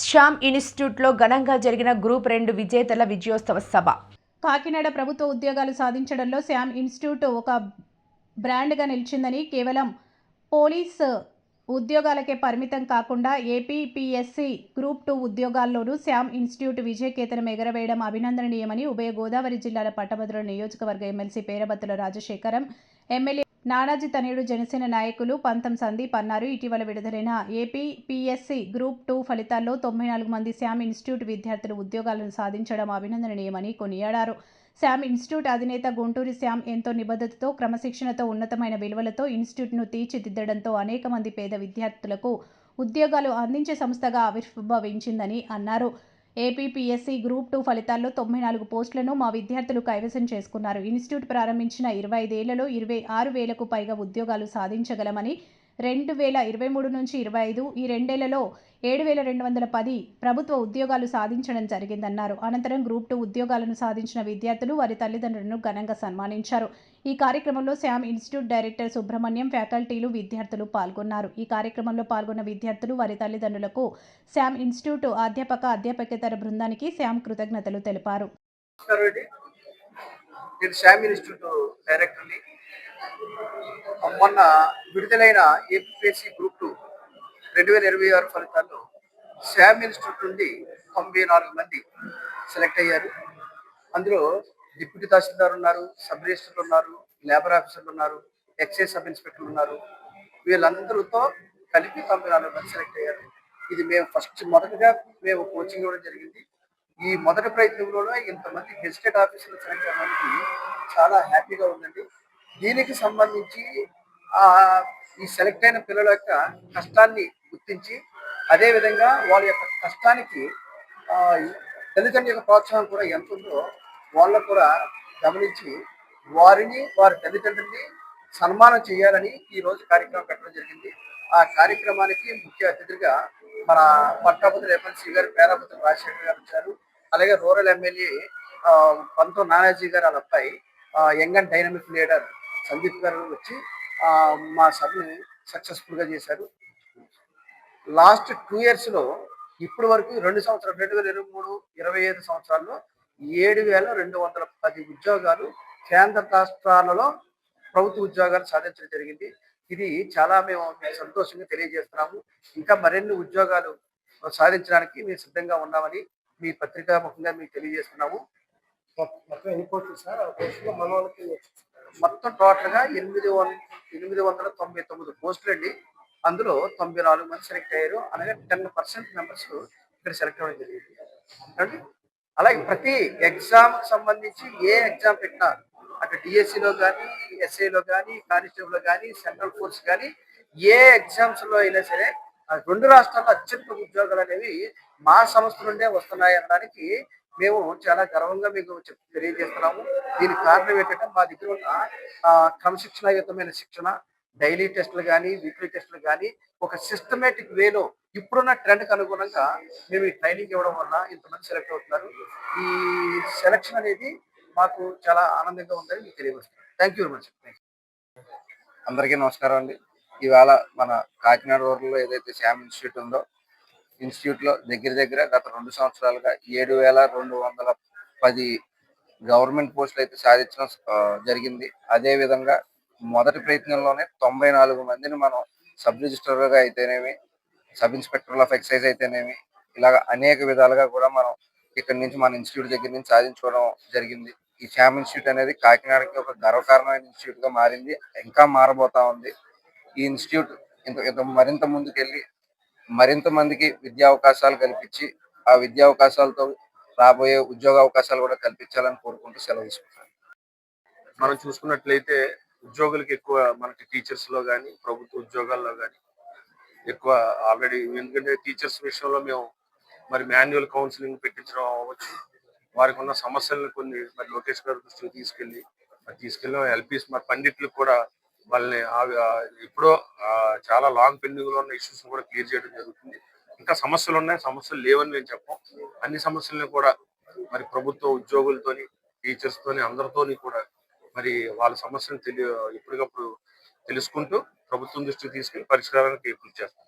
శ్యామ్ ఇన్స్టిట్యూట్లో ఘనంగా జరిగిన గ్రూప్ 2 విజేతల విజయోత్సవ సభ. కాకినాడ ప్రభుత్వ ఉద్యోగాలు సాధించడంలో శ్యామ్ ఇన్స్టిట్యూట్ ఒక బ్రాండ్గా నిలిచిందని, కేవలం పోలీస్ ఉద్యోగాలకే పరిమితం కాకుండా ఏపీపీఎస్సీ గ్రూప్ 2 ఉద్యోగాల్లోనూ శ్యామ్ ఇన్స్టిట్యూట్ విజయకేతనం ఎగరవేయడం అభినందనీయమని ఉభయ గోదావరి జిల్లాల పట్టభద్రుల నియోజకవర్గ ఎమ్మెల్సీ పేరబత్తుల రాజశేఖరం, ఎమ్మెల్యే నానాజీ తనయుడు జనసేన నాయకులు పంతం సందీప్ అన్నారు. ఇటీవల విడుదలైన ఏపీపీఎస్సీ గ్రూప్ 2 ఫలితాల్లో 94 మంది శ్యామ్ ఇన్స్టిట్యూట్ విద్యార్థులు ఉద్యోగాలను సాధించడం అభినందనీయమని కొనియాడారు. శ్యామ్ ఇన్స్టిట్యూట్ అధినేత గుంటూరి శ్యామ్ ఎంతో నిబద్ధతతో, క్రమశిక్షణతో, ఉన్నతమైన విలువలతో ఇన్స్టిట్యూట్ను తీర్చిదిద్దడంతో అనేక మంది పేద విద్యార్థులకు ఉద్యోగాలు అందించే సంస్థగా ఆవిర్భవించిందని అన్నారు. ఏపీపీఎస్సీ గ్రూప్ 2 ఫలితాల్లో 94 పోస్టులను మా విద్యార్థులు కైవసం చేసుకున్నారు. ఇన్స్టిట్యూట్ ప్రారంభించిన 25 ఏళ్లలో 26,000కు పైగా ఉద్యోగాలు సాధించగలమని, 2023 నుంచి 25 ఈ రెండేళ్లలో 7,210 ప్రభుత్వ ఉద్యోగాలు సాధించడం జరిగిందన్నారు. అనంతరం గ్రూప్ 2 ఉద్యోగాలను సాధించిన విద్యార్థులు, వారి తల్లిదండ్రులను ఘనంగా సన్మానించారు. ఈ కార్యక్రమంలో శ్యామ్ ఇన్స్టిట్యూట్ డైరెక్టర్ సుబ్రహ్మణ్యం, ఫ్యాకల్టీలు, విద్యార్థులు పాల్గొన్నారు. ఈ కార్యక్రమంలో పాల్గొన్న విద్యార్థులు, వారి తల్లిదండ్రులకు, శ్యామ్ ఇన్స్టిట్యూట్ అధ్యాపకేతర బృందానికి శ్యామ్ కృతజ్ఞతలు తెలిపారు. నేను శ్యామ్ ఇన్స్టిట్యూట్ డైరెక్టర్ని. మొన్న విడుదలైన ఏపీపీఎస్సీ గ్రూప్ 2 2026 ఫలితాల్లో శ్యామ్ ఇన్స్టిట్యూట్ నుండి 94 మంది సెలెక్ట్ అయ్యారు. అందులో డిప్యూటీ తహసీల్దార్ ఉన్నారు, సబ్ రిజిస్టర్లు ఉన్నారు, లేబర్ ఆఫీసర్లు ఉన్నారు, ఎక్సైజ్ సబ్ ఇన్స్పెక్టర్లు ఉన్నారు. వీళ్ళందరితో కలిపి 94 మంది సెలెక్ట్ అయ్యారు. ఇది మేము మొదటగా కోచింగ్ ఇవ్వడం జరిగింది. ఈ మొదటి ప్రయత్నంలోనే ఇంతమంది గెజిటెడ్ ఆఫీసర్లు సెలెక్ట్ అవ్వడానికి చాలా హ్యాపీగా ఉందండి. దీనికి సంబంధించి ఈ సెలెక్ట్ అయిన పిల్లల యొక్క కష్టాన్ని గుర్తించి, అదేవిధంగా వాళ్ళ యొక్క కష్టానికి తల్లిదండ్రుల యొక్క ప్రోత్సాహం కూడా ఎంత ఉందో వాళ్ళకు కూడా గమనించి వారి తల్లిదండ్రుల్ని సన్మానం చేయాలని ఈరోజు కార్యక్రమం పెట్టడం జరిగింది. ఆ కార్యక్రమానికి ముఖ్య అతిథిగా మన పట్టభద్రుల ఎమ్మెల్సీ గారు పేరాబత్తుల రాజశేఖర్ గారు వచ్చారు. అలాగే రూరల్ ఎమ్మెల్యే పంతం నానాజీ గారు వాళ్ళ అబ్బాయి young and dynamic leader Sandeep గారు వచ్చి మా సభని సక్సెస్ఫుల్గా చేశారు. లాస్ట్ 2 ఇయర్స్లో ఇప్పటి వరకు 2 సంవత్సరాలు 2023-25 సంవత్సరాల్లో 7,210 ఉద్యోగాలు కేంద్ర రాష్ట్రాలలో ప్రభుత్వ ఉద్యోగాలు సాధించడం జరిగింది. ఇది చాలా మేము సంతోషంగా తెలియజేస్తున్నాము. ఇంకా మరిన్ని ఉద్యోగాలు సాధించడానికి మేము సిద్ధంగా ఉన్నామని మీ పత్రికా ముఖంగా మీకు తెలియజేస్తున్నాము. మొత్తం ఎన్ని పోస్టులు సార్? మొత్తం టోటల్గా 899 పోస్టులు అండి. అందులో 94 మంది సెలెక్ట్ అయ్యారు. అలాగే 10% మెంబర్స్ ఇక్కడ సెలెక్ట్ అవ్వడం జరిగింది అండి. అలాగే ప్రతి ఎగ్జామ్ సంబంధించి ఏ ఎగ్జామ్ పెట్టినా, అటు డిఎస్సిలో కానీ, ఎస్ఐలో కానీ, కానిస్టేబుల్లో కానీ, సెంట్రల్ ఫోర్స్ కానీ, ఏ ఎగ్జామ్స్లో అయినా సరే 2 రాష్ట్రాల్లో అత్యంత ఉద్యోగాలు అనేవి మా సంస్థ నుండే వస్తున్నాయి అనడానికి మేము చాలా గర్వంగా మీకు తెలియజేస్తున్నాము. దీనికి కారణం ఏంటంటే మా దగ్గర ఉన్న క్రమశిక్షణాయుతమైన శిక్షణ, డైలీ టెస్టులు కానీ, వీక్లీ టెస్టులు కానీ ఒక సిస్టమేటిక్ వేలో ఇప్పుడున్న ట్రెండ్కి అనుగుణంగా మేము ఈ ట్రైనింగ్ ఇవ్వడం వల్ల ఇంతమంది సెలెక్ట్ అవుతున్నారు. ఈ సెలక్షన్ అనేది మాకు చాలా ఆనందంగా ఉందని మీకు తెలియవస్తుంది. Thank you very much. అందరికీ నమస్కారం అండి. ఇవాళ మన కాకినాడ రూరల్లో ఏదైతే శ్యామ్ ఇన్స్టిట్యూట్ ఉందో, ఇన్స్టిట్యూట్లో దగ్గర గత 2 సంవత్సరాలుగా 7,210 గవర్నమెంట్ పోస్టులు అయితే సాధించడం జరిగింది. అదేవిధంగా మొదటి ప్రయత్నంలోనే 94 మందిని మనం సబ్ రిజిస్టర్గా అయితేనేమి, సబ్ ఇన్స్పెక్టర్ ఆఫ్ ఎక్సైజ్ అయితేనేమి, ఇలాగ అనేక విధాలుగా కూడా మనం ఇక్కడ నుంచి మన ఇన్స్టిట్యూట్ దగ్గర నుంచి సాధించుకోవడం జరిగింది. ఈ శ్యామ్ ఇన్స్టిట్యూట్ అనేది కాకినాడకి ఒక గర్వకారణమైన ఇన్స్టిట్యూట్గా మారింది, ఇంకా మారబోతా ఉంది. ఈ ఇన్స్టిట్యూట్ మరింత ముందుకెళ్ళి మరింత మందికి విద్యా అవకాశాలు కల్పించి, ఆ విద్యా అవకాశాలతో రాబోయే ఉద్యోగ అవకాశాలు కూడా కల్పించాలని కోరుకుంటూ సెలవు తీసుకుంటాను. మనం చూసుకున్నట్లయితే ఉద్యోగులకి ఎక్కువ మనకి టీచర్స్ లో కానీ, ప్రభుత్వ ఉద్యోగాల్లో కానీ ఎక్కువ ఆల్రెడీ, ఎందుకంటే టీచర్స్ విషయంలో మేము మరి మాన్యువల్ కౌన్సిలింగ్ పెట్టించడం అవ్వచ్చు, వారికి ఉన్న సమస్యలను కొన్ని మరి లోకేష్ గారి దృష్టికి తీసుకెళ్ళి ఎల్పీస్ మరి పండిట్లకు కూడా వాళ్ళని ఎప్పుడో చాలా లాంగ్ పెండింగ్ లో ఉన్న ఇష్యూస్ కూడా క్లియర్ చేయడం జరుగుతుంది. ఇంకా సమస్యలు ఉన్నాయి, సమస్యలు లేవని మేము చెప్పాం. అన్ని సమస్యలను కూడా మరి ప్రభుత్వ ఉద్యోగులతోని, టీచర్స్ తోని, అందరితోని కూడా మరి వాళ్ళ సమస్యను ఎప్పటికప్పుడు తెలుసుకుంటూ ప్రభుత్వం దృష్టికి తీసుకెళ్లి పరిష్కారానికి కృషి చేస్తాం.